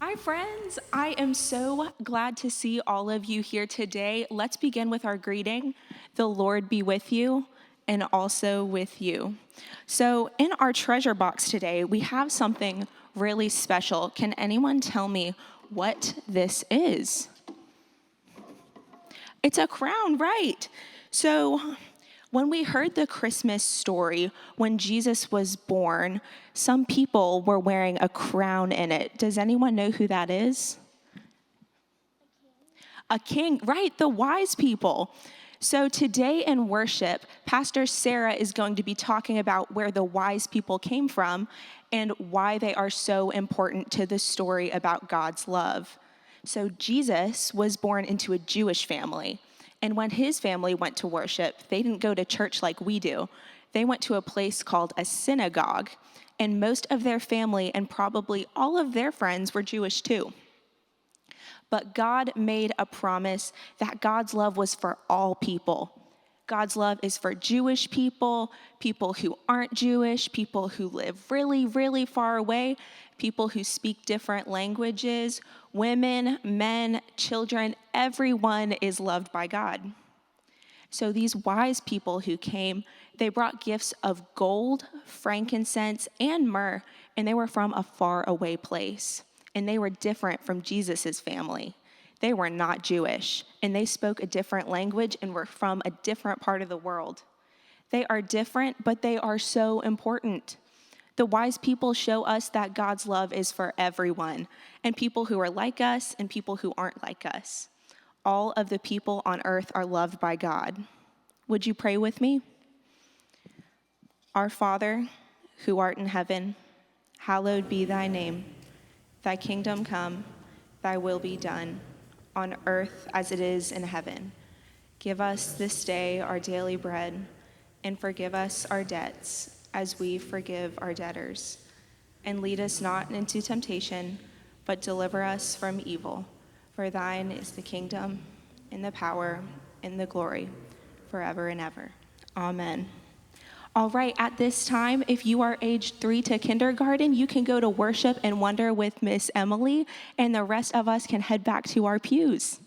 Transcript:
Hi, friends. I am so glad to see all of you here today. Let's begin with our greeting. The Lord be with you and also with you. So, in our treasure box today, we have something really special. Can anyone tell me what this is? It's a crown, right? So, when we heard the Christmas story, when Jesus was born, some people were wearing a crown in it. Does anyone know who that is? A king, right? The wise people. So today in worship, Pastor Sarah is going to be talking about where the wise people came from and why they are so important to the story about God's love. So Jesus was born into a Jewish family. And when his family went to worship, they didn't go to church like we do. They went to a place called a synagogue. And most of their family and probably all of their friends were Jewish too. But God made a promise that God's love was for all people. God's love is for Jewish people, people who aren't Jewish, people who live really, really far away, people who speak different languages, women, men, children, everyone is loved by God. So these wise people who came, they brought gifts of gold, frankincense, and myrrh, and they were from a far away place. And they were different from Jesus's family. They were not Jewish, and they spoke a different language and were from a different part of the world. They are different, but they are so important. The wise people show us that God's love is for everyone, and people who are like us and people who aren't like us. All of the people on earth are loved by God. Would you pray with me? Our Father, who art in heaven, hallowed be thy name. Thy kingdom come, thy will be done, on earth as it is in heaven. Give us this day our daily bread, and forgive us our debts as we forgive our debtors. And lead us not into temptation, but deliver us from evil. For thine is the kingdom, and the power, and the glory, forever and ever. Amen. All right, at this time, if you are age 3 to kindergarten, you can go to worship and wonder with Miss Emily, and the rest of us can head back to our pews.